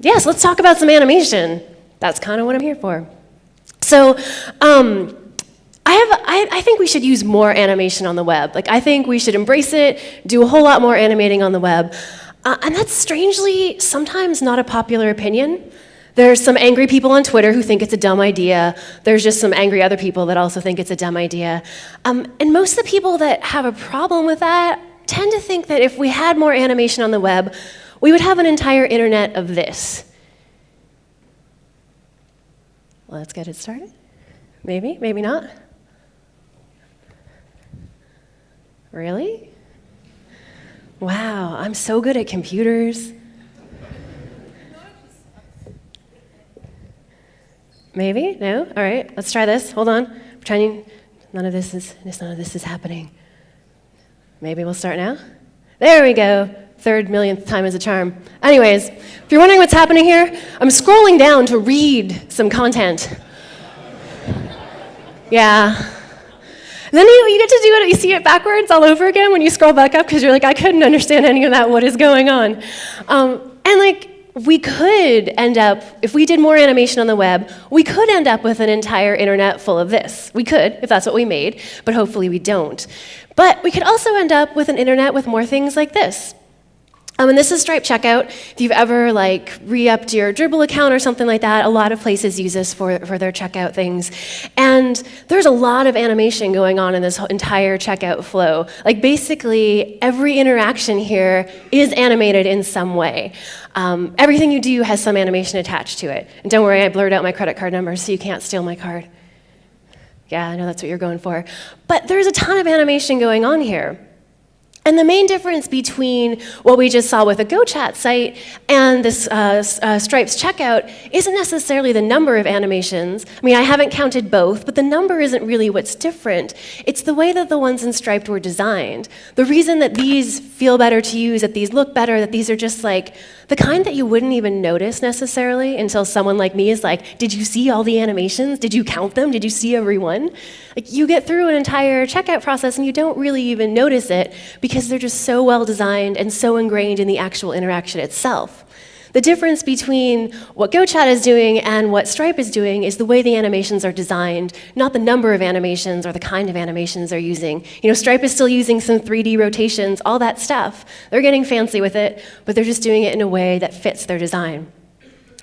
yes, let's talk about some animation. That's kind of what I'm here for. So I think we should use more animation on the web. Like, I think we should embrace it, do a whole lot more animating on the web. And that's strangely sometimes not a popular opinion. There's some angry people on Twitter who think it's a dumb idea. There's just some angry other people that also think it's a dumb idea. And most of the people that have a problem with that tend to think that if we had more animation on the web, we would have an entire internet of this. Let's get it started. Maybe, maybe not. Really? Wow, I'm so good at computers. Maybe? No? All right, let's try this. Hold on. Pretending none of this is happening. Maybe we'll start now? There we go. Third millionth time is a charm. Anyways, if you're wondering what's happening here, I'm scrolling down to read some content. Yeah. And then you get to do it, you see it backwards all over again when you scroll back up because you're like, I couldn't understand any of that, what is going on? We could end up, if we did more animation on the web, we could end up with an entire internet full of this. We could, if that's what we made, but hopefully we don't. But we could also end up with an internet with more things like this. And this is Stripe Checkout. If you've ever re-upped your Dribble account or something like that, a lot of places use this for their checkout things. And there's a lot of animation going on in this entire checkout flow. Like basically, every interaction here is animated in some way. Everything you do has some animation attached to it. And don't worry, I blurred out my credit card number so you can't steal my card. Yeah, I know that's what you're going for. But there's a ton of animation going on here. And the main difference between what we just saw with a GoChat site and this Stripe's checkout isn't necessarily the number of animations. I mean, I haven't counted both, but the number isn't really what's different. It's the way that the ones in Stripe were designed. The reason that these feel better to use, that these look better, that these are just the kind that you wouldn't even notice necessarily until someone like me is like, did you see all the animations? Did you count them? Did you see every one? You get through an entire checkout process and you don't really even notice it because they're just so well designed and so ingrained in the actual interaction itself. The difference between what GoChat is doing and what Stripe is doing is the way the animations are designed, not the number of animations or the kind of animations they're using. Stripe is still using some 3D rotations, all that stuff. They're getting fancy with it, but they're just doing it in a way that fits their design.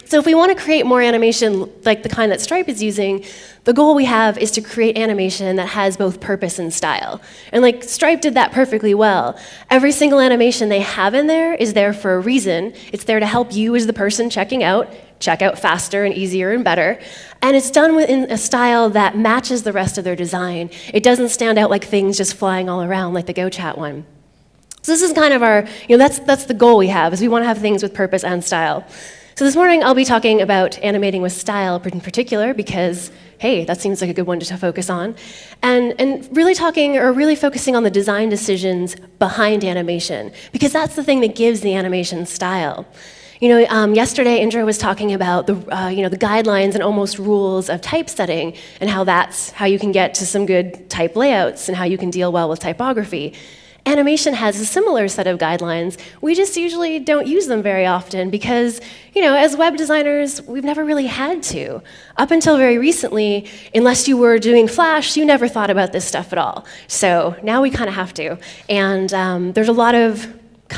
So if we want to create more animation like the kind that Stripe is using, the goal we have is to create animation that has both purpose and style. And Stripe did that perfectly well. Every single animation they have in there is there for a reason. It's there to help you as the person checking out, check out faster and easier and better. And it's done in a style that matches the rest of their design. It doesn't stand out like things just flying all around like the GoChat one. So this is kind of our, that's the goal we have, is we want to have things with purpose and style. So this morning I'll be talking about animating with style in particular because, hey, that seems like a good one to focus on. And really focusing on the design decisions behind animation because that's the thing that gives the animation style. Yesterday Indra was talking about the guidelines and almost rules of typesetting and how that's how you can get to some good type layouts and how you can deal well with typography. Animation has a similar set of guidelines. We just usually don't use them very often because, as web designers, we've never really had to. Up until very recently, unless you were doing Flash, you never thought about this stuff at all. So now we kind of have to. And there's a lot of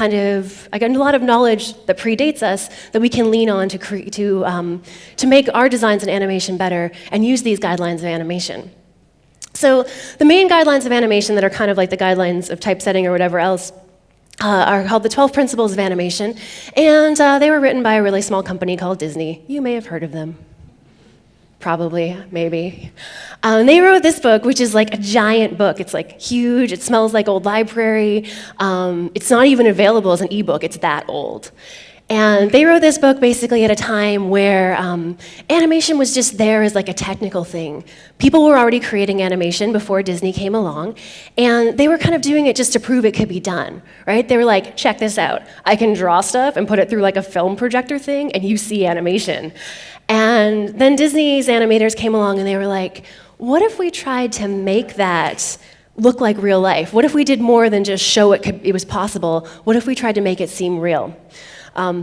knowledge that predates us that we can lean on to make our designs and animation better and use these guidelines of animation. So the main guidelines of animation that are kind of like the guidelines of typesetting or whatever else are called the 12 Principles of Animation, and they were written by a really small company called Disney. You may have heard of them. Probably, maybe. And they wrote this book, which is like a giant book. It's huge, it smells like old library. It's not even available as an ebook, it's that old. And they wrote this book basically at a time where animation was just there as a technical thing. People were already creating animation before Disney came along, and they were kind of doing it just to prove it could be done, right? They were like, check this out. I can draw stuff and put it through a film projector thing, and you see animation. And then Disney's animators came along, and they were like, what if we tried to make that look like real life? What if we did more than just show it was possible? What if we tried to make it seem real?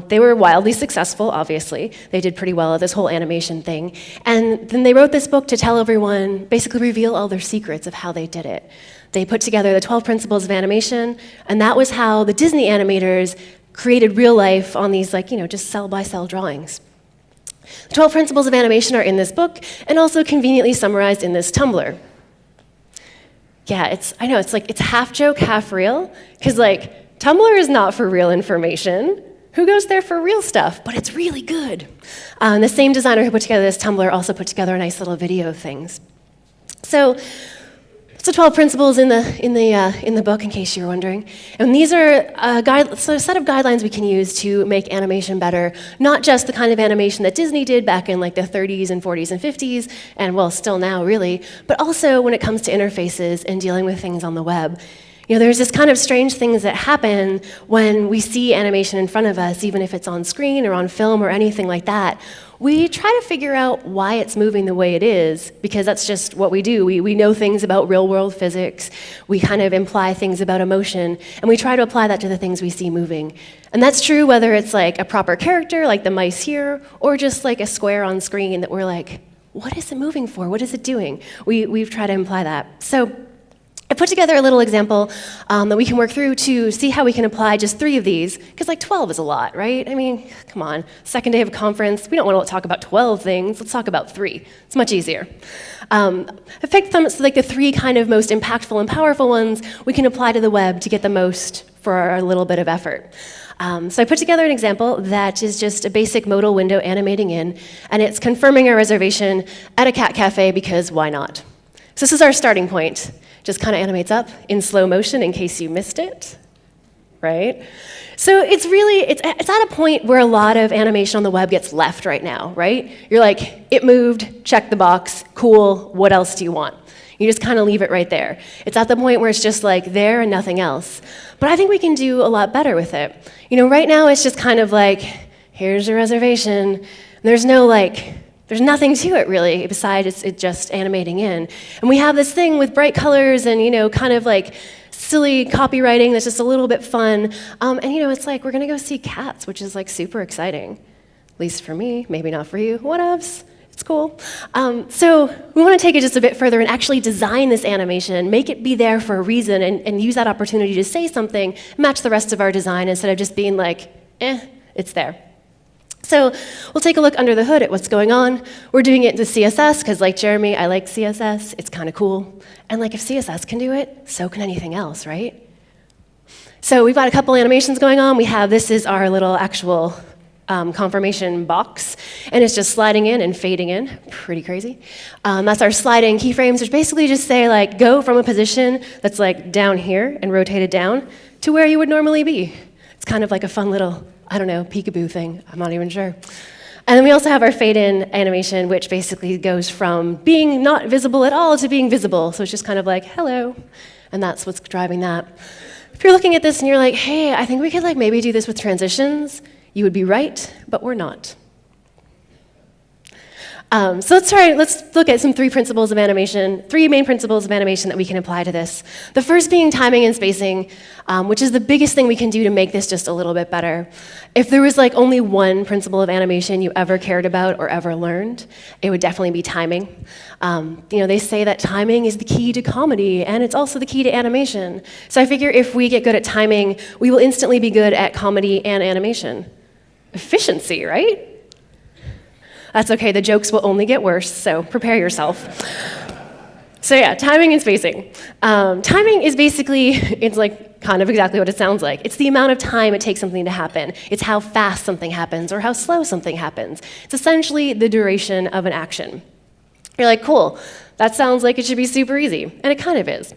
They were wildly successful, obviously. They did pretty well at this whole animation thing. And then they wrote this book to tell everyone, basically reveal all their secrets of how they did it. They put together the 12 principles of animation, and that was how the Disney animators created real life on these, just cell-by-cell drawings. The 12 principles of animation are in this book, and also conveniently summarized in this Tumblr. Yeah, it's half joke, half real, because Tumblr is not for real information. Who goes there for real stuff? But it's really good. And the same designer who put together this Tumblr also put together a nice little video of things. So, it's the 12 principles in the book, in case you were wondering. And these are a set of guidelines we can use to make animation better, not just the kind of animation that Disney did back in the 30s and 40s and 50s, and well, still now really, but also when it comes to interfaces and dealing with things on the web. There's this kind of strange things that happen when we see animation in front of us, even if it's on screen or on film or anything like that. We try to figure out why it's moving the way it is, because that's just what we do. We know things about real-world physics. We kind of imply things about emotion, and we try to apply that to the things we see moving. And that's true whether it's a proper character, like the mice here, or just a square on screen that we're what is it moving for? What is it doing? We've tried to imply that. So I put together a little example that we can work through to see how we can apply just 3 of these, because 12 is a lot, right? I mean, come on, second day of a conference, we don't want to talk about 12 things, let's talk about 3. It's much easier. I picked them, so the 3 kind of most impactful and powerful ones we can apply to the web to get the most for our little bit of effort. So I put together an example that is just a basic modal window animating in, and it's confirming a reservation at a cat cafe because why not? So this is our starting point. Just kind of animates up in slow motion in case you missed it, right? So it's at a point where a lot of animation on the web gets left right now, right? You're it moved, check the box, cool, what else do you want? You just kind of leave it right there. It's at the point where it's just there and nothing else. But I think we can do a lot better with it. Right now it's just kind of here's your reservation. There's no there's nothing to it really besides it just animating in. And we have this thing with bright colors and kind of silly copywriting that's just a little bit fun. And it's we're gonna go see cats, which is super exciting. At least for me, maybe not for you. Whatevs. It's cool. So we want to take it just a bit further and actually design this animation, make it be there for a reason, and use that opportunity to say something, match the rest of our design instead of just being it's there. So we'll take a look under the hood at what's going on. We're doing it in CSS because like Jeremy, I like CSS. It's kind of cool. And if CSS can do it, so can anything else, right? So we've got a couple animations going on. This is our little actual confirmation box, and it's just sliding in and fading in. Pretty crazy. That's our sliding keyframes, which basically just say go from a position that's down here and rotate it down to where you would normally be. It's kind of a fun little, I don't know, peekaboo thing. I'm not even sure. And then we also have our fade-in animation, which basically goes from being not visible at all to being visible. So it's just kind of hello. And that's what's driving that. If you're looking at this and you're hey, I think we could maybe do this with transitions, you would be right, but we're not. So let's look at some 3 principles of animation, 3 main principles of animation that we can apply to this. The first being timing and spacing, which is the biggest thing we can do to make this just a little bit better. If there was only one principle of animation you ever cared about or ever learned, it would definitely be timing. They say that timing is the key to comedy, and it's also the key to animation. So I figure if we get good at timing, we will instantly be good at comedy and animation. Efficiency, right? That's okay, the jokes will only get worse, so prepare yourself. So yeah, timing and spacing. Timing is basically, it's kind of exactly what it sounds like. It's the amount of time it takes something to happen. It's how fast something happens or how slow something happens. It's essentially the duration of an action. You're cool, that sounds like it should be super easy, and it kind of is.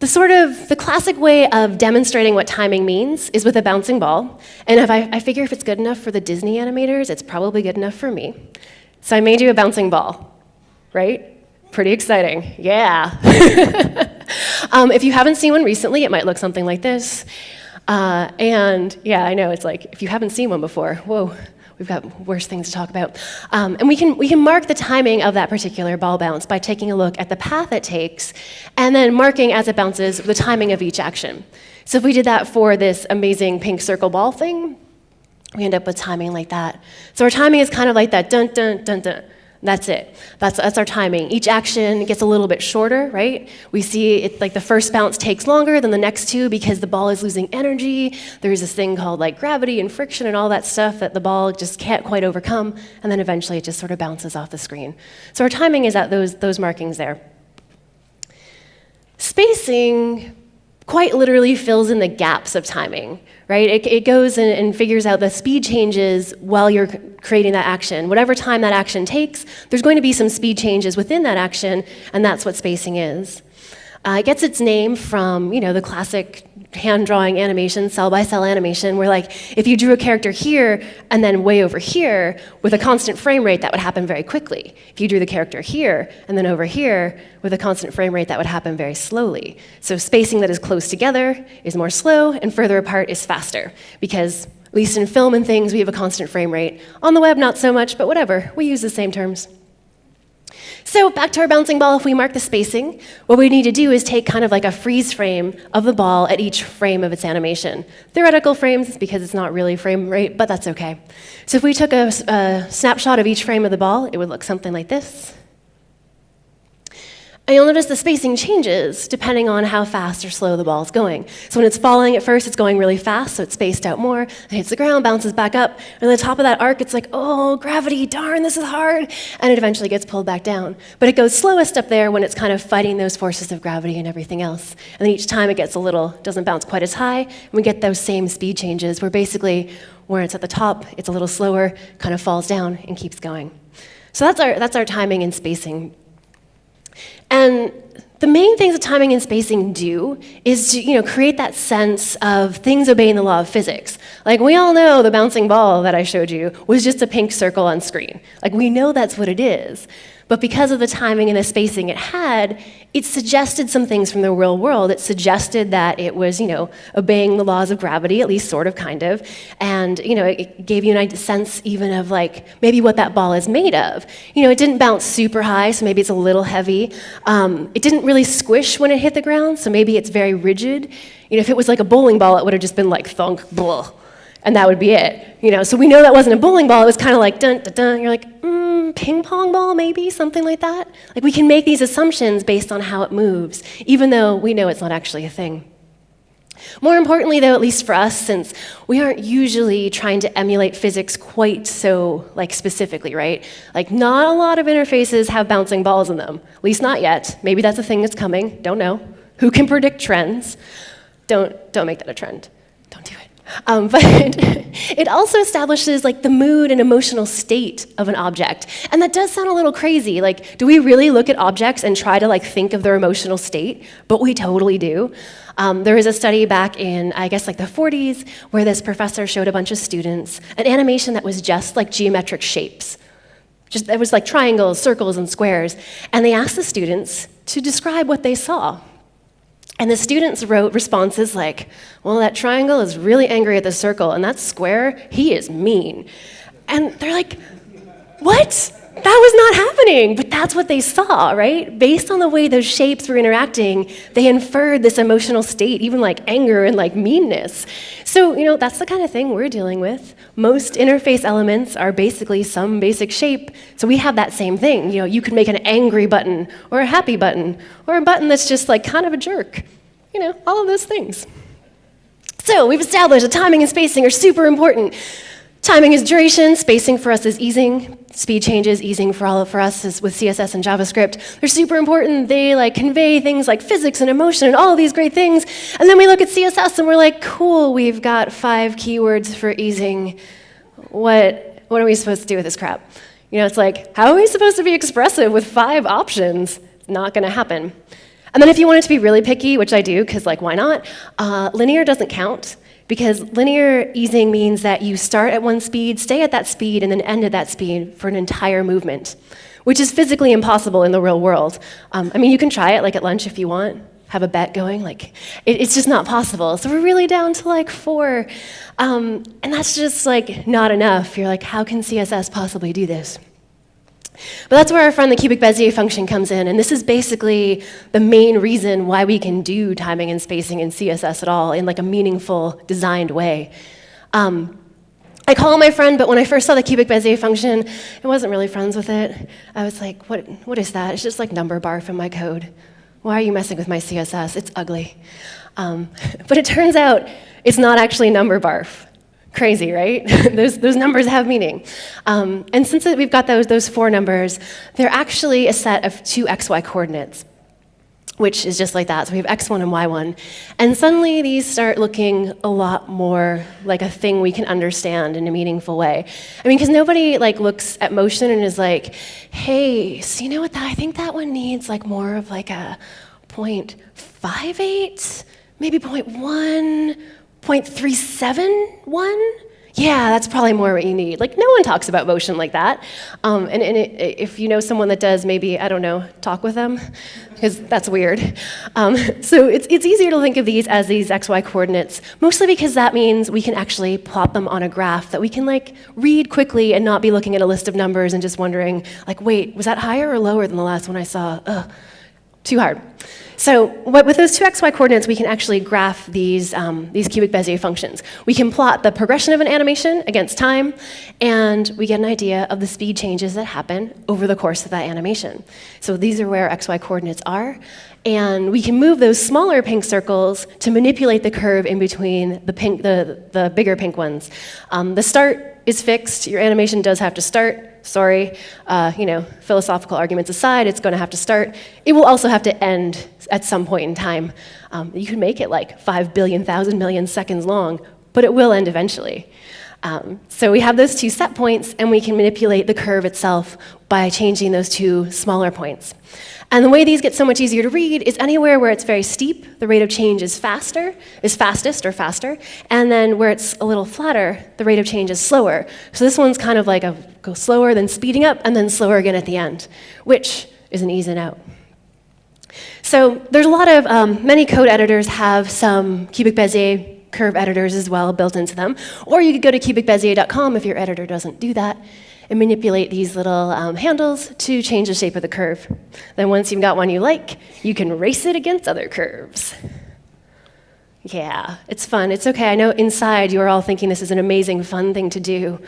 The classic way of demonstrating what timing means is with a bouncing ball. And I figure if it's good enough for the Disney animators, it's probably good enough for me. So I made you a bouncing ball, right? Pretty exciting, yeah. If you haven't seen one recently, it might look something like this. And yeah, I know, it's if you haven't seen one before, whoa. We've got worse things to talk about. And we can mark the timing of that particular ball bounce by taking a look at the path it takes and then marking as it bounces the timing of each action. So if we did that for this amazing pink circle ball thing, we end up with timing like that. So our timing is kind of like that dun, dun, dun, dun. That's it. That's our timing. Each action gets a little bit shorter, right? We see it like the first bounce takes longer than the next two because the ball is losing energy. There's this thing called like gravity and friction and all that stuff that the ball just can't quite overcome, and then eventually it just sort of bounces off the screen. So our timing is at those markings there. Spacing quite literally fills in the gaps of timing, right? It goes and figures out the speed changes while you're creating that action. Whatever time that action takes, there's going to be some speed changes within that action, and that's what spacing is. It gets its name from, the classic hand-drawing animation, cell-by-cell animation, where if you drew a character here and then way over here with a constant frame rate, that would happen very quickly. If you drew the character here and then over here with a constant frame rate, that would happen very slowly. So spacing that is close together is more slow, and further apart is faster, because at least in film and things, we have a constant frame rate. On the web, not so much, but whatever. We use the same terms. So back to our bouncing ball, if we mark the spacing, what we need to do is take kind of like a freeze frame of the ball at each frame of its animation. Theoretical frames, because it's not really frame rate, but that's okay. So if we took a snapshot of each frame of the ball, it would look something like this. And you'll notice the spacing changes depending on how fast or slow the ball is going. So when it's falling at first, it's going really fast, so it's spaced out more. It hits the ground, bounces back up, and at the top of that arc, it's like, oh, gravity, darn, this is hard, and it eventually gets pulled back down. But it goes slowest up there when it's kind of fighting those forces of gravity and everything else. And then each time it gets doesn't bounce quite as high, and we get those same speed changes where basically where it's at the top, it's a little slower, kind of falls down and keeps going. So that's our timing and spacing. And the main things that timing and spacing do is to create that sense of things obeying the law of physics. Like, we all know the bouncing ball that I showed you was just a pink circle on screen. Like, we know that's what it is. But because of the timing and the spacing it had, it suggested some things from the real world. It suggested that it was, obeying the laws of gravity, at least sort of, kind of. And, it gave you a sense even of maybe what that ball is made of. It didn't bounce super high, so maybe it's a little heavy. It didn't really squish when it hit the ground, so maybe it's very rigid. If it was like a bowling ball, it would have just been like thunk, blah, and that would be it. So we know that wasn't a bowling ball. It was kind of like dun, dun, dun. You're like, ping pong ball, maybe, something like that. We can make these assumptions based on how it moves, even though we know it's not actually a thing. More importantly, though, at least for us, since we aren't usually trying to emulate physics quite so specifically, right? Not a lot of interfaces have bouncing balls in them, at least not yet. Maybe that's a thing that's coming, don't know. Who can predict trends? Don't make that a trend. Don't do it. But it also establishes the mood and emotional state of an object. And that does sound a little crazy. Do we really look at objects and try to think of their emotional state? But we totally do. There was a study back in, I guess, the 40s, where this professor showed a bunch of students an animation that was just geometric shapes. It was triangles, circles, and squares. And they asked the students to describe what they saw. And the students wrote responses well, that triangle is really angry at the circle, and that square, he is mean. And they're like, what? That was not happening, but that's what they saw, right? Based on the way those shapes were interacting, they inferred this emotional state, even anger and meanness. So, that's the kind of thing we're dealing with. Most interface elements are basically some basic shape, so we have that same thing. You could make an angry button, or a happy button, or a button that's just kind of a jerk. All of those things. So we've established that timing and spacing are super important. Timing is duration, spacing for us is easing, speed changes, easing for us is with CSS and JavaScript. They're super important. They convey things like physics and emotion and all of these great things. And then we look at CSS and we're like, cool, we've got 5 keywords for easing. What are we supposed to do with this crap? It's how are we supposed to be expressive with 5 options? It's not gonna happen. And then if you want it to be really picky, which I do, because why not? Linear doesn't count. Because linear easing means that you start at one speed, stay at that speed, and then end at that speed for an entire movement, which is physically impossible in the real world. You can try it at lunch if you want, have a bet going. It's just not possible. So we're really down to 4. And that's just not enough. You're how can CSS possibly do this? But that's where our friend the cubic Bezier function comes in, and this is basically the main reason why we can do timing and spacing in CSS at all in a meaningful, designed way. I call my friend, but when I first saw the cubic Bezier function, I wasn't really friends with it. I was like, what is that? It's just like number barf in my code. Why are you messing with my CSS? It's ugly. But it turns out it's not actually number barf. Crazy, right? those numbers have meaning. And since we've got those 4 numbers, they're actually a set of 2 XY coordinates, which is just like that. So we have x1 and y1. And suddenly these start looking a lot more like a thing we can understand in a meaningful way. I mean, because nobody looks at motion and is like, hey, so you know what, I think that one needs more of a 0.58, maybe 0.1, 0.371? Yeah, that's probably more what you need. No one talks about motion like that. If you know someone that does, maybe, I don't know, talk with them, because that's weird. So it's easier to think of these as these XY coordinates, mostly because that means we can actually plot them on a graph that we can read quickly and not be looking at a list of numbers and just wondering, wait, was that higher or lower than the last one I saw? Ugh, too hard. So with those 2 XY coordinates, we can actually graph these cubic Bezier functions. We can plot the progression of an animation against time, and we get an idea of the speed changes that happen over the course of that animation. So these are where XY coordinates are, and we can move those smaller pink circles to manipulate the curve in between the bigger pink ones. The start is fixed. Your animation does have to start. Sorry, philosophical arguments aside, it's going to have to start. It will also have to end at some point in time. You can make it 5 billion, 1,000 million seconds long, but it will end eventually. So we have those 2 set points, and we can manipulate the curve itself by changing those 2 smaller points. And the way these get so much easier to read is anywhere where it's very steep, the rate of change is fastest or faster, and then where it's a little flatter, the rate of change is slower. So this one's kind of go slower, then speeding up, and then slower again at the end, which is an ease in out. So there's a lot of, many code editors have some cubic Bezier curve editors as well built into them, or you could go to cubicbezier.com if your editor doesn't do that, and manipulate these little handles to change the shape of the curve. Then once you've got one you like, you can race it against other curves. Yeah, it's fun. It's okay. I know inside you're all thinking this is an amazing, fun thing to do.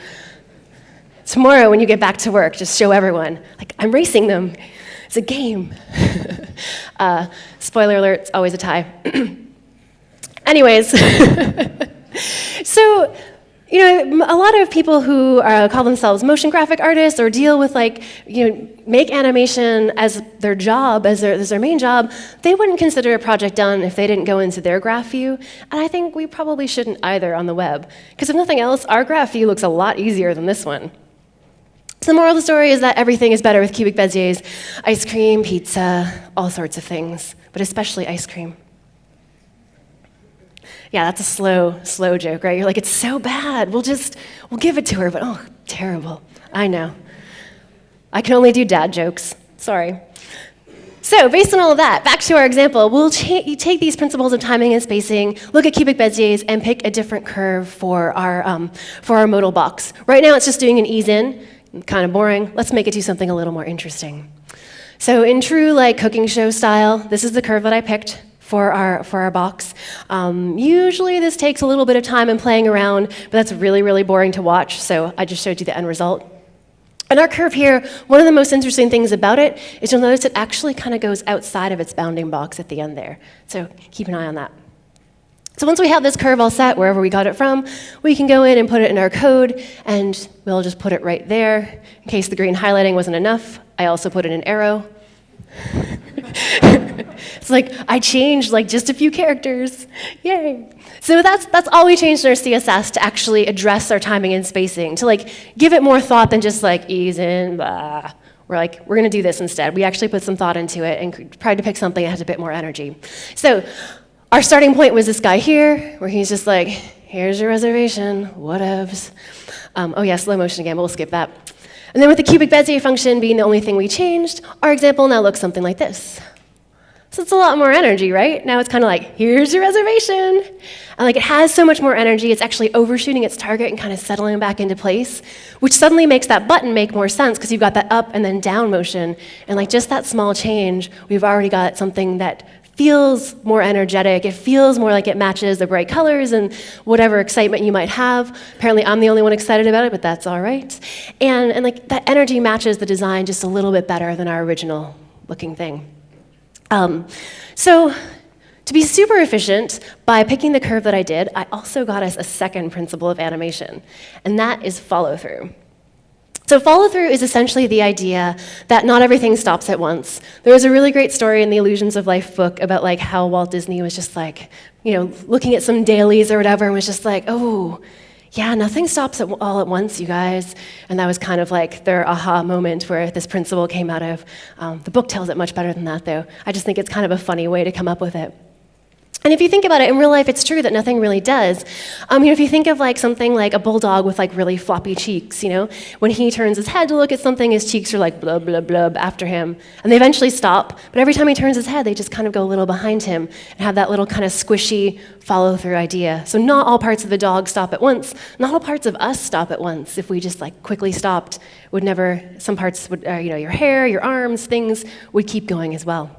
Tomorrow when you get back to work, just show everyone, I'm racing them. It's a game. Spoiler alert, it's always a tie. Anyways, so, a lot of people who call themselves motion graphic artists or deal with make animation as their job, as their main job, they wouldn't consider a project done if they didn't go into their graph view. And I think we probably shouldn't either on the web. Because if nothing else, our graph view looks a lot easier than this one. So the moral of the story is that everything is better with cubic Beziers. Ice cream, pizza, all sorts of things, but especially ice cream. Yeah, that's a slow joke, right? You're like, it's so bad. We'll give it to her, but oh, terrible. I know. I can only do dad jokes. Sorry. So based on all of that, back to our example, we'll take these principles of timing and spacing, look at cubic Beziers, and pick a different curve for our modal box. Right now, it's just doing an ease in. Kind of boring. Let's make it do something a little more interesting. So in true cooking show style, this is the curve that I picked for our box. Usually this takes a little bit of time and playing around, but that's really, really boring to watch, so I just showed you the end result. And our curve here, one of the most interesting things about it is you'll notice it actually kind of goes outside of its bounding box at the end there. So keep an eye on that. So once we have this curve all set, wherever we got it from, we can go in and put it in our code, and we'll just put it right there. In case the green highlighting wasn't enough, I also put in an arrow. It's I changed just a few characters. Yay. So that's all we changed in our CSS to actually address our timing and spacing, to give it more thought than just ease in, blah. We're going to do this instead. We actually put some thought into it and tried to pick something that has a bit more energy. So our starting point was this guy here, where he's just here's your reservation, whatevs. Oh yeah, slow motion again, but we'll skip that. And then with the cubic Bezier function being the only thing we changed, our example now looks something like this. So it's a lot more energy, right? Now it's kind of here's your reservation. And it has so much more energy, it's actually overshooting its target and kind of settling back into place, which suddenly makes that button make more sense because you've got that up and then down motion. And just that small change, we've already got something that feels more energetic. It feels more like it matches the bright colors and whatever excitement you might have. Apparently, I'm the only one excited about it, but that's all right. And like that energy matches the design just a little bit better than our original looking thing. So to be super efficient, by picking the curve that I did, I also got us a second principle of animation, and that is follow-through. So follow-through is essentially the idea that not everything stops at once. There was a really great story in the Illusions of Life book about like how Walt Disney was just like, looking at some dailies or whatever and was just like, oh, yeah, nothing stops all at once, you guys. And that was kind of like their aha moment where this principle came out of. The book tells it much better than that, though. I just think it's kind of a funny way to come up with it. And if you think about it, in real life, it's true that nothing really does. If you think of like something like a bulldog with like really floppy cheeks, when he turns his head to look at something, his cheeks are like blub, blub, blub after him. And they eventually stop, but every time he turns his head, they just kind of go a little behind him and have that little kind of squishy follow-through idea. So not all parts of the dog stop at once. Not all parts of us stop at once. If we just like quickly stopped, some parts would, your hair, your arms, things would keep going as well.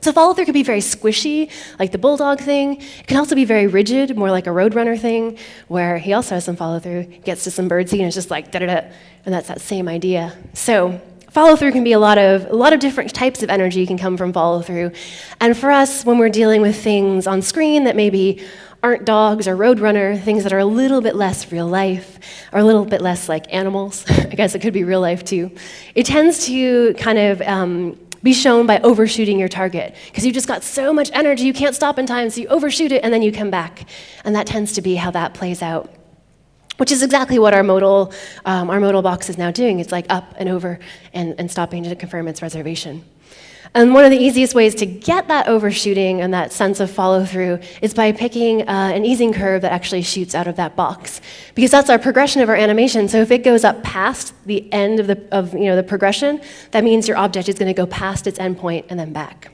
So follow-through could be very squishy, like the bulldog thing. It can also be very rigid, more like a roadrunner thing, where he also has some follow-through, gets to some birdseed, and it's just like da-da-da, and that's that same idea. So follow-through can be a lot of different types of energy can come from follow-through. And for us, when we're dealing with things on screen that maybe aren't dogs or roadrunner, things that are a little bit less real life, or a little bit less like animals, I guess it could be real life too, it tends to kind of be shown by overshooting your target, because you've just got so much energy, you can't stop in time, so you overshoot it and then you come back. And that tends to be how that plays out, which is exactly what our modal box is now doing. It's like up and over and stopping to confirm its reservation. And one of the easiest ways to get that overshooting and that sense of follow-through is by picking an easing curve that actually shoots out of that box, because that's our progression of our animation. So if it goes up past the end of the progression, that means your object is going to go past its endpoint and then back.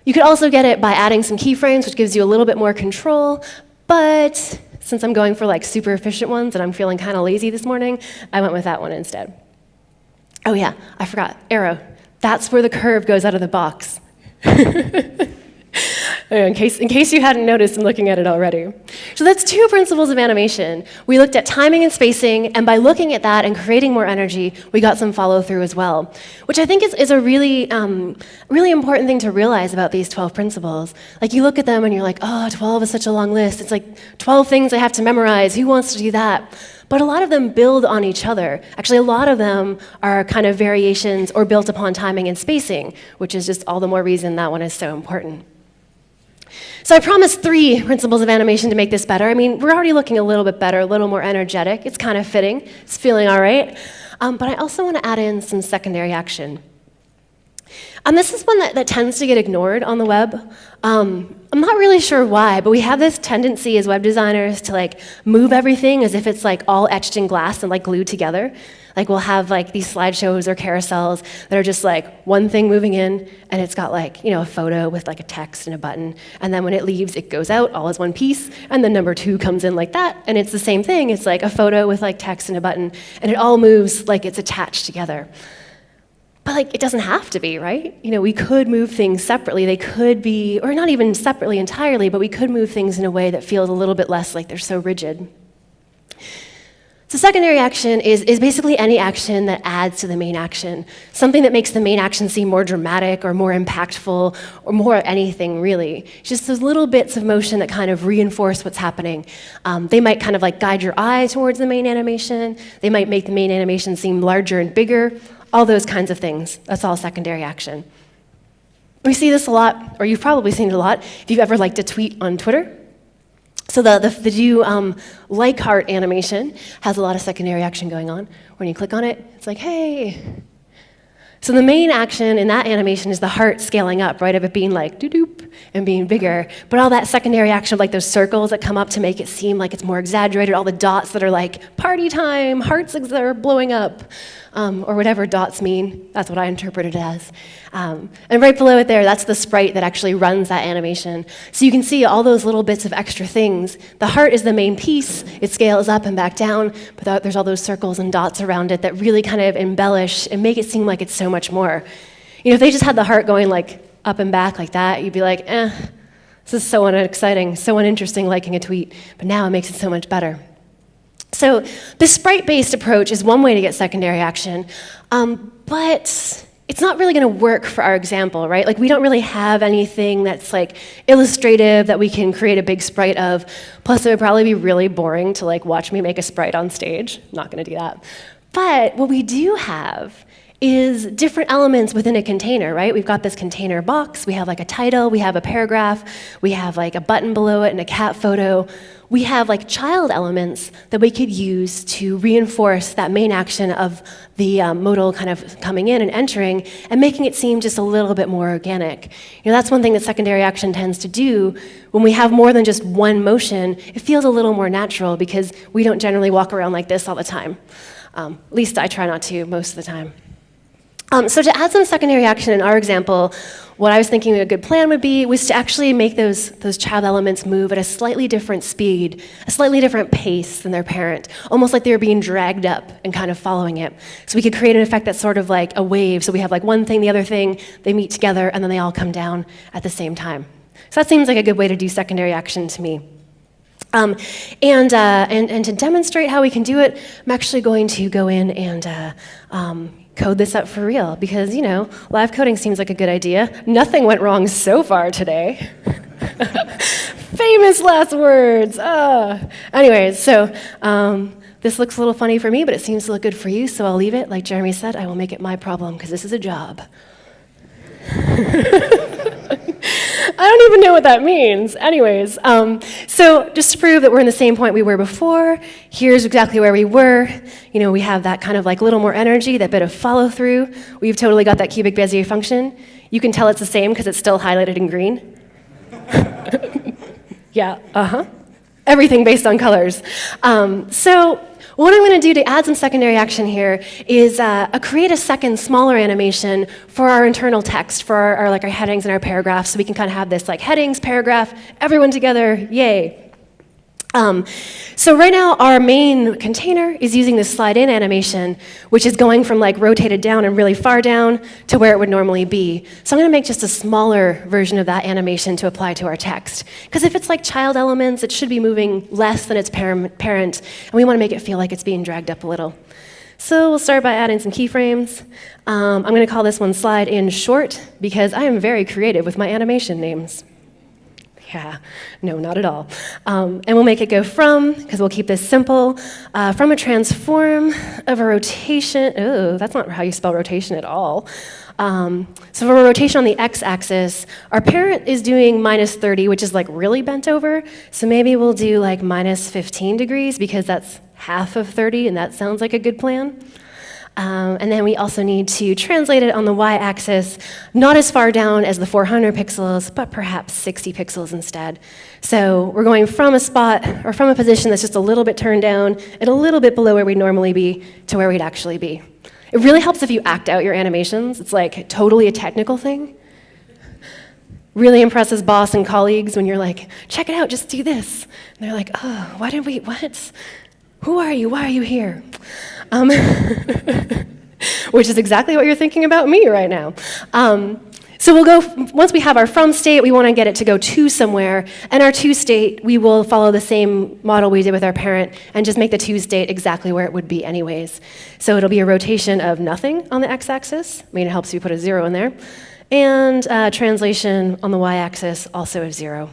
You could also get it by adding some keyframes, which gives you a little bit more control, but since I'm going for like super efficient ones and I'm feeling kind of lazy this morning, I went with that one instead. Oh yeah, I forgot, arrow. That's where the curve goes out of the box. in case you hadn't noticed and looking at it already. So that's two principles of animation. We looked at timing and spacing, and by looking at that and creating more energy, we got some follow-through as well, which I think is a really important thing to realize about these 12 principles. Like you look at them and you're like, oh, 12 is such a long list. It's like 12 things I have to memorize. Who wants to do that? But a lot of them build on each other. Actually, a lot of them are kind of variations or built upon timing and spacing, which is just all the more reason that one is so important. So I promised 3 principles of animation to make this better. I mean, we're already looking a little bit better, a little more energetic. It's kind of fitting. It's feeling all right. But I also want to add in some secondary action. This is one that tends to get ignored on the web. I'm not really sure why, but we have this tendency as web designers to like move everything as if it's like all etched in glass and like glued together. Like we'll have like these slideshows or carousels that are just like one thing moving in, and it's got like, a photo with like a text and a button, and then when it leaves, it goes out all as one piece, and then number 2 comes in like that, and it's the same thing. It's like a photo with like text and a button, and it all moves like it's attached together. But like, it doesn't have to be, right? We could move things separately. They could be, or not even separately entirely, but we could move things in a way that feels a little bit less like they're so rigid. So secondary action is basically any action that adds to the main action, something that makes the main action seem more dramatic or more impactful or more anything, really. Just those little bits of motion that kind of reinforce what's happening. They might kind of like guide your eye towards the main animation. They might make the main animation seem larger and bigger. All those kinds of things. That's all secondary action. We see this a lot, or you've probably seen it a lot, if you've ever liked a tweet on Twitter. So the do like heart animation has a lot of secondary action going on. When you click on it, it's like, hey. So the main action in that animation is the heart scaling up, right, of it being like doo-doop and being bigger. But all that secondary action of like those circles that come up to make it seem like it's more exaggerated, all the dots that are like party time, hearts that are blowing up, or whatever dots mean. That's what I interpret it as. And right below it there, that's the sprite that actually runs that animation. So you can see all those little bits of extra things. The heart is the main piece. It scales up and back down, but there's all those circles and dots around it that really kind of embellish and make it seem like it's so much more. If they just had the heart going like up and back like that, you'd be like, this is so unexciting, so uninteresting liking a tweet, but now it makes it so much better. So this sprite-based approach is one way to get secondary action, but it's not really going to work for our example, right? Like, we don't really have anything that's like illustrative that we can create a big sprite of. Plus, it would probably be really boring to like watch me make a sprite on stage. Not going to do that. But what we do have is different elements within a container, right? We've got this container box, we have like a title, we have a paragraph, we have like a button below it and a cat photo. We have like child elements that we could use to reinforce that main action of the modal kind of coming in and entering and making it seem just a little bit more organic. You know, that's one thing that secondary action tends to do. When we have more than just one motion, it feels a little more natural because we don't generally walk around like this all the time. At least I try not to most of the time. So to add some secondary action in our example, what I was thinking a good plan would be was to actually make those child elements move at a slightly different speed, a slightly different pace than their parent, almost like they were being dragged up and kind of following it. So we could create an effect that's sort of like a wave. So we have like one thing, the other thing, they meet together, and then they all come down at the same time. So that seems like a good way to do secondary action to me. And to demonstrate how we can do it, I'm actually going to go in and code this up for real because, you know, live coding seems like a good idea. Nothing went wrong so far today. Famous last words. Anyways, so this looks a little funny for me, but it seems to look good for you, so I'll leave it. Like Jeremy said, I will make it my problem because this is a job. I don't even know what that means. Anyways, so just to prove that we're in the same point we were before, here's exactly where we were. You know, we have that kind of like little more energy, that bit of follow through. We've totally got that cubic Bezier function. You can tell it's the same because it's still highlighted in green. Yeah, everything based on colors. So what I'm going to do to add some secondary action here is create a second, smaller animation for our internal text, for our headings and our paragraphs, so we can kind of have this like headings, paragraph, everyone together, yay. So right now, our main container is using this slide in animation, which is going from like rotated down and really far down to where it would normally be. So I'm going to make just a smaller version of that animation to apply to our text. Because if it's like child elements, it should be moving less than its parent, and we want to make it feel like it's being dragged up a little. So we'll start by adding some keyframes. I'm going to call this one slide in short, because I am very creative with my animation names. Yeah, no, not at all. And we'll make it go from, because we'll keep this simple, from a transform of a rotation. Oh, that's not how you spell rotation at all. So for a rotation on the x-axis, our parent is doing minus 30, which is like really bent over. So maybe we'll do like minus 15 degrees, because that's half of 30, and that sounds like a good plan. And then we also need to translate it on the y-axis, not as far down as the 400 pixels, but perhaps 60 pixels instead. So we're going from a spot, or from a position that's just a little bit turned down, and a little bit below where we'd normally be, to where we'd actually be. It really helps if you act out your animations. It's like totally a technical thing. Really impresses boss and colleagues when you're like, check it out, just do this. And they're like, oh, what? Who are you? Why are you here? Which is exactly what you're thinking about me right now. So we'll go, once we have our from state, we want to get it to go to somewhere, and our to state, we will follow the same model we did with our parent and just make the to state exactly where it would be anyways. So it'll be a rotation of nothing on the x-axis. I mean, it helps if you put a 0 in there. And translation on the y-axis, also of 0.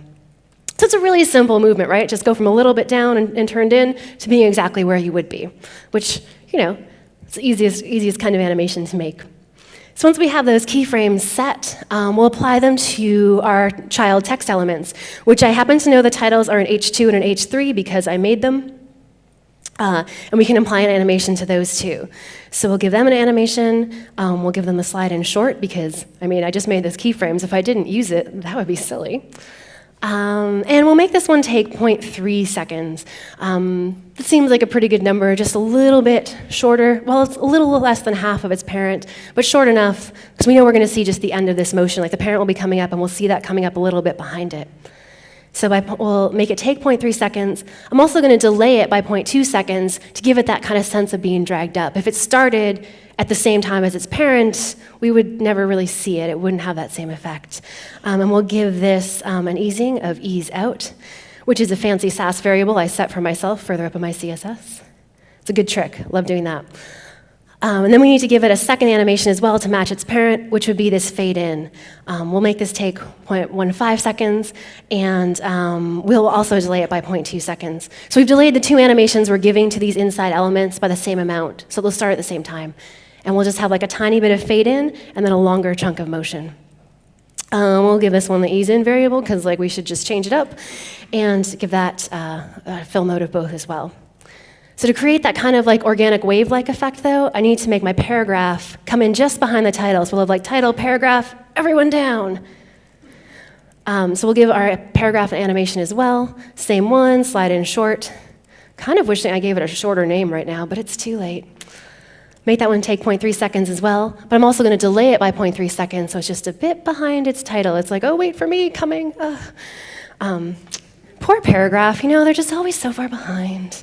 So it's a really simple movement, right? Just go from a little bit down and turned in to being exactly where you would be, which, you know, it's the easiest kind of animation to make. So once we have those keyframes set, we'll apply them to our child text elements, which I happen to know the titles are an H2 and an H3 because I made them. And we can apply an animation to those too. So we'll give them an animation, we'll give them a slide in short because, I mean, I just made this keyframes. If I didn't use it, that would be silly. And we'll make this one take 0.3 seconds. It seems like a pretty good number, just a little bit shorter. Well, it's a little less than half of its parent, but short enough, because we know we're going to see just the end of this motion. Like the parent will be coming up, and we'll see that coming up a little bit behind it. So we'll make it take 0.3 seconds. I'm also going to delay it by 0.2 seconds to give it that kind of sense of being dragged up. If it started at the same time as its parent, we would never really see it. It wouldn't have that same effect. And we'll give this an easing of ease out, which is a fancy Sass variable I set for myself further up in my CSS. It's a good trick. Love doing that. And then we need to give it a second animation as well to match its parent, which would be this fade in. We'll make this take 0.15 seconds, and we'll also delay it by 0.2 seconds. So we've delayed the two animations we're giving to these inside elements by the same amount. So they'll start at the same time. And we'll just have like a tiny bit of fade in, and then a longer chunk of motion. We'll give this one the ease in variable, because like we should just change it up, and give that a fill mode of both as well. So to create that kind of like organic wave-like effect, though, I need to make my paragraph come in just behind the title. So we'll have like title, paragraph, everyone down. So we'll give our paragraph an animation as well. Same one, slide in short. Kind of wishing I gave it a shorter name right now, but it's too late. Make that one take 0.3 seconds as well, but I'm also going to delay it by 0.3 seconds, so it's just a bit behind its title. It's like, oh, wait for me, coming. Poor paragraph, they're just always so far behind.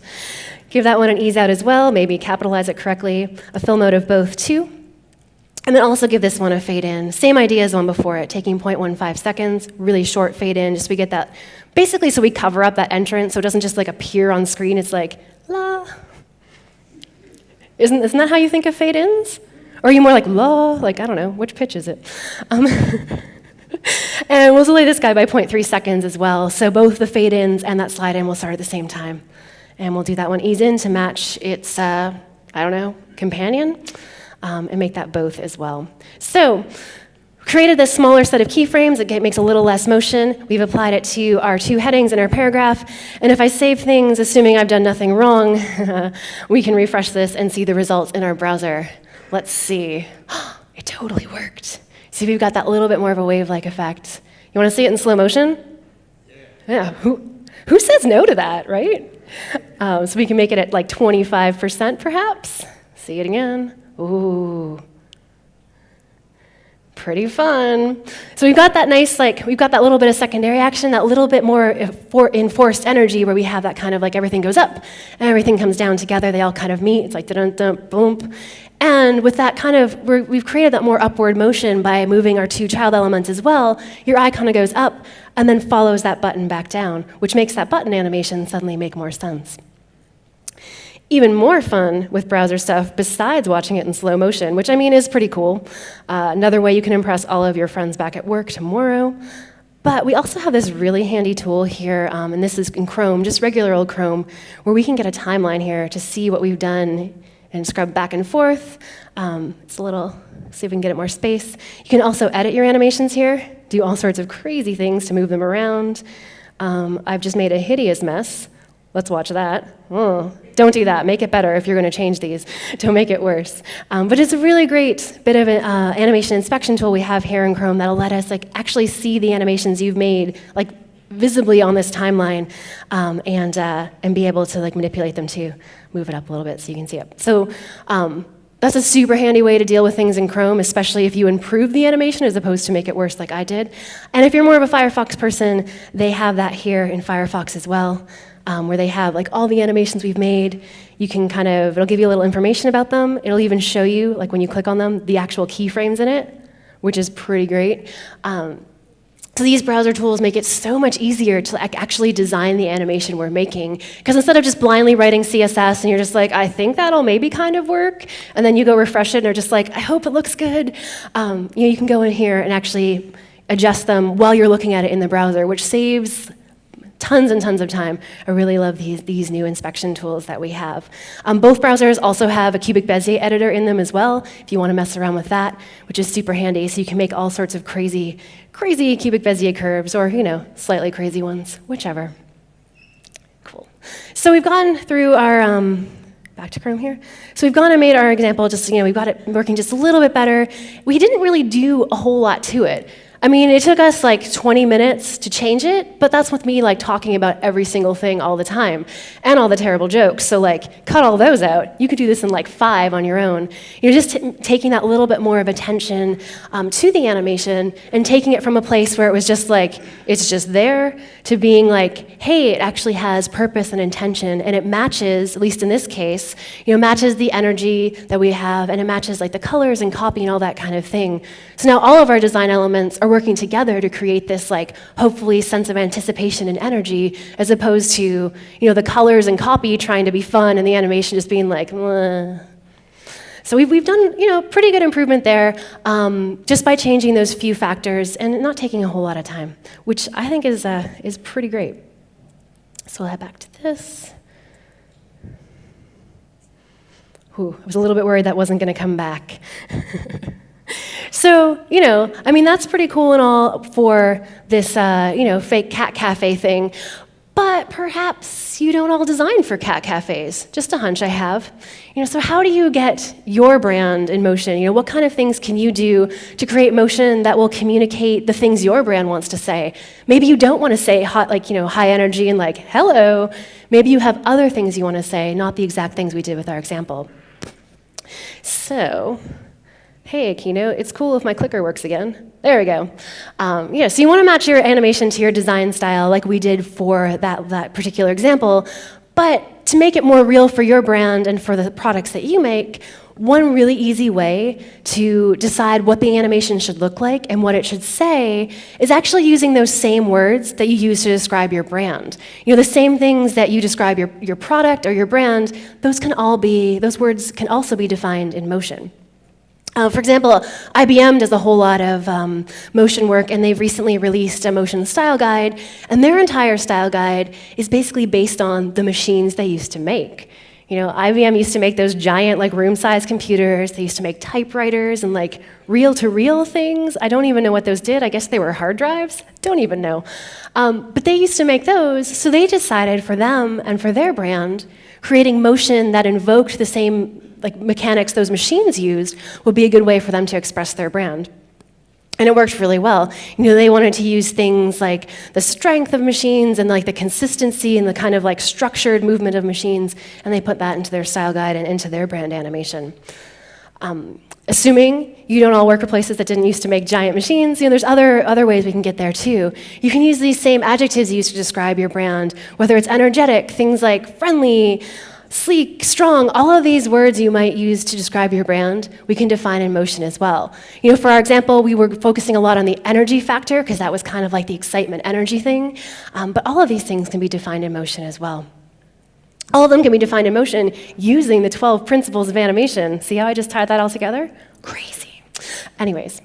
Give that one an ease out as well, maybe capitalize it correctly, a fill mode of both too. And then also give this one a fade in. Same idea as one before it, taking 0.15 seconds, really short fade in, just so we get that, basically so we cover up that entrance so it doesn't just like appear on screen, it's like, la. Isn't that how you think of fade ins? Or are you more like la, like I don't know, which pitch is it? And we'll delay this guy by 0.3 seconds as well, so both the fade ins and that slide in will start at the same time. And we'll do that one ease in to match its, companion, and make that both as well. So, created this smaller set of keyframes. It makes a little less motion. We've applied it to our two headings in our paragraph. And if I save things, assuming I've done nothing wrong, we can refresh this and see the results in our browser. Let's see. It totally worked. See, we've got that little bit more of a wave-like effect. You want to see it in slow motion? Yeah. Who says no to that, right? So we can make it at like 25% perhaps. See it again. Ooh. Pretty fun. So we've got that nice, we've got that little bit of secondary action, that little bit more enforced energy where we have that kind of like everything goes up and everything comes down together. They all kind of meet. It's like dun-dun-dun, boom. And with that kind of, we've created that more upward motion by moving our two child elements as well. Your eye kind of goes up and then follows that button back down, which makes that button animation suddenly make more sense. Even more fun with browser stuff besides watching it in slow motion, which is pretty cool. Another way you can impress all of your friends back at work tomorrow. But we also have this really handy tool here, and this is in Chrome, just regular old Chrome, where we can get a timeline here to see what we've done and scrub back and forth. It's a little, see if we can get it more space. You can also edit your animations here, do all sorts of crazy things to move them around. I've just made a hideous mess. Let's watch that. Oh, don't do that. Make it better if you're going to change these. Don't make it worse. But it's a really great bit of an animation inspection tool we have here in Chrome that'll let us actually see the animations you've made visibly on this timeline, and be able to manipulate them too. Move it up a little bit so you can see it. So that's a super handy way to deal with things in Chrome, especially if you improve the animation as opposed to make it worse like I did. And if you're more of a Firefox person, they have that here in Firefox as well. Where they have all the animations we've made. You can it'll give you a little information about them. It'll even show you, when you click on them, the actual keyframes in it, which is pretty great. So these browser tools make it so much easier to actually design the animation we're making. Because instead of just blindly writing CSS and you're just like, I think that'll maybe kind of work, and then you go refresh it and you're just like, I hope it looks good. You can go in here and actually adjust them while you're looking at it in the browser, which saves tons and tons of time. I really love these new inspection tools that we have. Both browsers also have a cubic Bezier editor in them as well, if you want to mess around with that, which is super handy. So you can make all sorts of crazy cubic Bezier curves, or slightly crazy ones, whichever. Cool. So we've gone through our back to Chrome here. So we've gone and made our example. Just we've got it working just a little bit better. We didn't really do a whole lot to it. I mean, it took us like 20 minutes to change it, but that's with me like talking about every single thing all the time and all the terrible jokes. So like, cut all those out. You could do this in like 5 on your own. You're just taking that little bit more of attention to the animation and taking it from a place where it was just like, it's just there, to being like, hey, it actually has purpose and intention, and it matches, at least in this case, matches the energy that we have, and it matches like the colors and copy and all that kind of thing. So now all of our design elements are working together to create this like hopefully sense of anticipation and energy, as opposed to the colors and copy trying to be fun and the animation just being like, "Mwah." So we've done pretty good improvement there, just by changing those few factors and not taking a whole lot of time, which I think is pretty great. So we'll head back to this. Ooh, I was a little bit worried that wasn't going to come back. So, I mean, that's pretty cool and all for this, fake cat cafe thing. But perhaps you don't all design for cat cafes. Just a hunch I have. So how do you get your brand in motion? What kind of things can you do to create motion that will communicate the things your brand wants to say? Maybe you don't want to say hot, high energy and like, hello. Maybe you have other things you want to say, not the exact things we did with our example. So, hey, Keynote, it's cool if my clicker works again. There we go. So you want to match your animation to your design style like we did for that particular example, but to make it more real for your brand and for the products that you make, one really easy way to decide what the animation should look like and what it should say is actually using those same words that you use to describe your brand. The same things that you describe your product or your brand, those words can also be defined in motion. For example, IBM does a whole lot of motion work, and they've recently released a motion style guide, and their entire style guide is basically based on the machines they used to make. IBM used to make those giant room-sized computers. They used to make typewriters and reel-to-reel things. I don't even know what those did. I guess they were hard drives. Don't even know. But they used to make those, so they decided for them and for their brand, creating motion that invoked the same mechanics those machines used would be a good way for them to express their brand. And it worked really well. They wanted to use things like the strength of machines and the consistency and the kind of structured movement of machines, and they put that into their style guide and into their brand animation. Assuming you don't all work for places that didn't used to make giant machines, there's other ways we can get there too. You can use these same adjectives you used to describe your brand, whether it's energetic, things like friendly, sleek, strong, all of these words you might use to describe your brand, we can define in motion as well. For our example, we were focusing a lot on the energy factor because that was kind of like the excitement energy thing, but all of these things can be defined in motion as well. All of them can be defined in motion using the 12 principles of animation. See how I just tied that all together? Crazy. Anyways,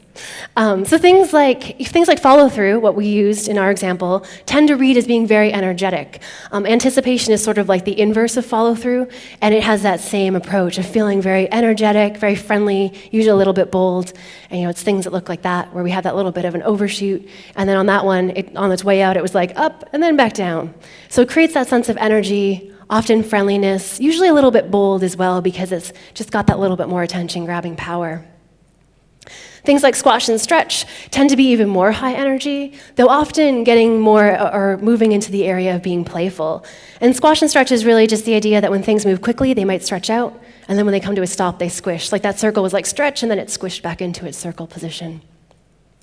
so things like follow through, what we used in our example, tend to read as being very energetic. Anticipation is sort of like the inverse of follow through, and it has that same approach of feeling very energetic, very friendly, usually a little bit bold. And it's things that look like that, where we have that little bit of an overshoot, and then on that one, on its way out, it was up and then back down. So it creates that sense of energy, often friendliness, usually a little bit bold as well, because it's just got that little bit more attention-grabbing power. Things like squash and stretch tend to be even more high energy, though often getting more or moving into the area of being playful. And squash and stretch is really just the idea that when things move quickly, they might stretch out, and then when they come to a stop, they squish. That circle was stretch, and then it squished back into its circle position.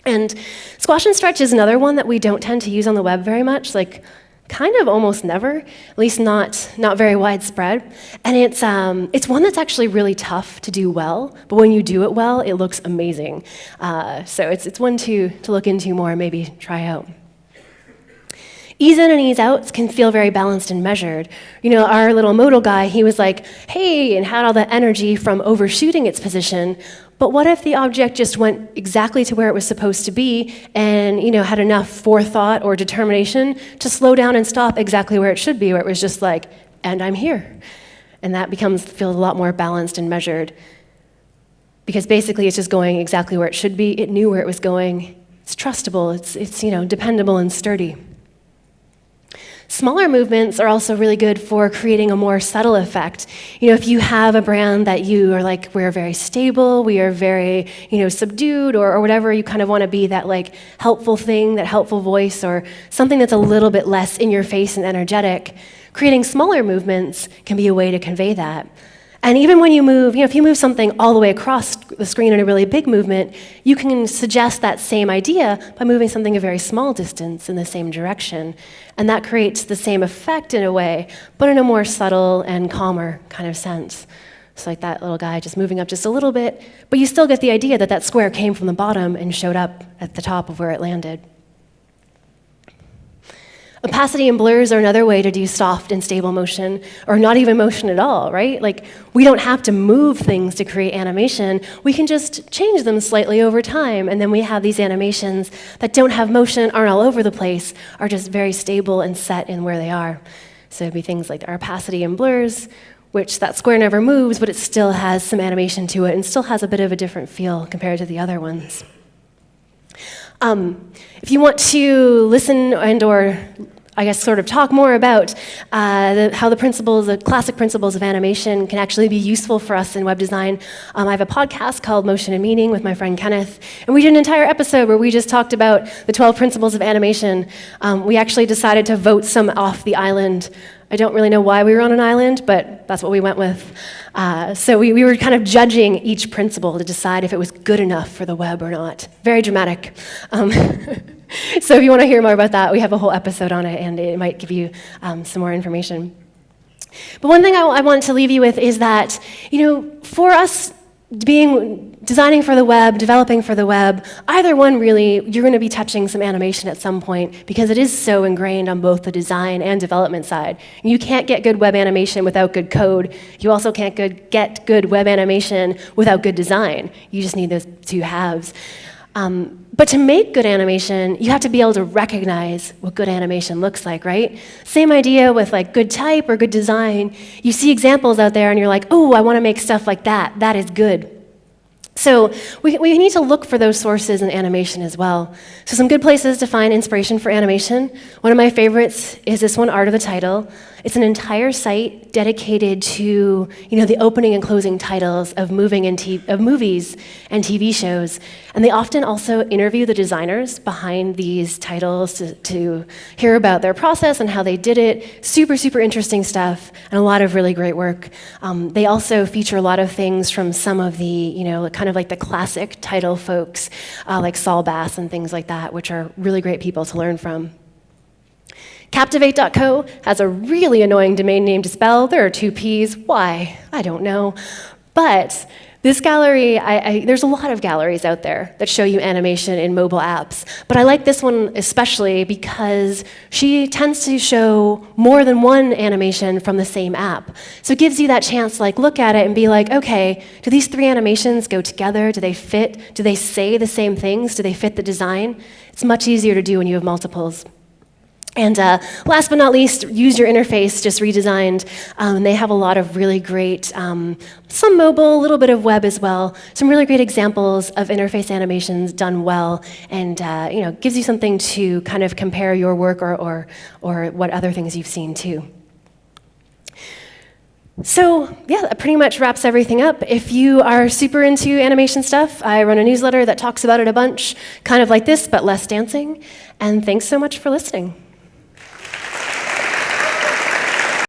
And squash and stretch is another one that we don't tend to use on the web very much, kind of almost never, at least not very widespread. And it's one that's actually really tough to do well, but when you do it well, it looks amazing. So it's one to look into more, maybe try out. Ease in and ease outs can feel very balanced and measured. Our little modal guy, he was hey, and had all that energy from overshooting its position. But what if the object just went exactly to where it was supposed to be and, had enough forethought or determination to slow down and stop exactly where it should be, where it was just and I'm here. And that feels a lot more balanced and measured. Because basically it's just going exactly where it should be. It knew where it was going. It's trustable. It's dependable and sturdy. Smaller movements are also really good for creating a more subtle effect. If you have a brand that you are like, we're very stable, we are very, subdued, or whatever you kind of want to be, that like helpful thing, that helpful voice, or something that's a little bit less in your face and energetic, creating smaller movements can be a way to convey that. And even when you move, if you move something all the way across the screen in a really big movement, you can suggest that same idea by moving something a very small distance in the same direction. And that creates the same effect in a way, but in a more subtle and calmer kind of sense. So like that little guy just moving up just a little bit, but you still get the idea that that square came from the bottom and showed up at the top of where it landed. Opacity and blurs are another way to do soft and stable motion, or not even motion at all, right? Like, we don't have to move things to create animation. We can just change them slightly over time, and then we have these animations that don't have motion, aren't all over the place, are just very stable and set in where they are. So it'd be things like our opacity and blurs, which that square never moves, but it still has some animation to it and still has a bit of a different feel compared to the other ones. If you want to listen or sort of talk more about how the classic principles of animation can actually be useful for us in web design, I have a podcast called Motion and Meaning with my friend Kenneth, and we did an entire episode where we just talked about the 12 principles of animation. We actually decided to vote some off the island. I don't really know why we were on an island, but that's what we went with. So we were kind of judging each principle to decide if it was good enough for the web or not. Very dramatic. So if you want to hear more about that, we have a whole episode on it, and it might give you some more information. But one thing I want to leave you with is that, for us designing for the web, developing for the web, either one really, you're going to be touching some animation at some point because it is so ingrained on both the design and development side. You can't get good web animation without good code. You also can't get good web animation without good design. You just need those two halves. But to make good animation, you have to be able to recognize what good animation looks like, right? Same idea with like good type or good design. You see examples out there and you're like, oh, I want to make stuff like that. That is good. So we need to look for those sources in animation as well. So some good places to find inspiration for animation. One of my favorites is this one, Art of the Title. It's an entire site dedicated to the opening and closing titles of movies and TV shows. And they often also interview the designers behind these titles to hear about their process and how they did it. Super, super interesting stuff and a lot of really great work. They also feature a lot of things from some of the, kind of like the classic title folks, like Saul Bass and things like that, which are really great people to learn from. Captivate.co has a really annoying domain name to spell. There are 2 P's. Why? I don't know. But this gallery, there's a lot of galleries out there that show you animation in mobile apps. But I like this one especially because she tends to show more than one animation from the same app. So it gives you that chance to look at it and be like, okay, do these 3 animations go together? Do they fit? Do they say the same things? Do they fit the design? It's much easier to do when you have multiples. And last but not least, Use Your Interface, just redesigned. They have a lot of really great, some mobile, a little bit of web as well, some really great examples of interface animations done well, and gives you something to kind of compare your work or what other things you've seen too. So yeah, that pretty much wraps everything up. If you are super into animation stuff, I run a newsletter that talks about it a bunch, kind of like this, but less dancing. And thanks so much for listening.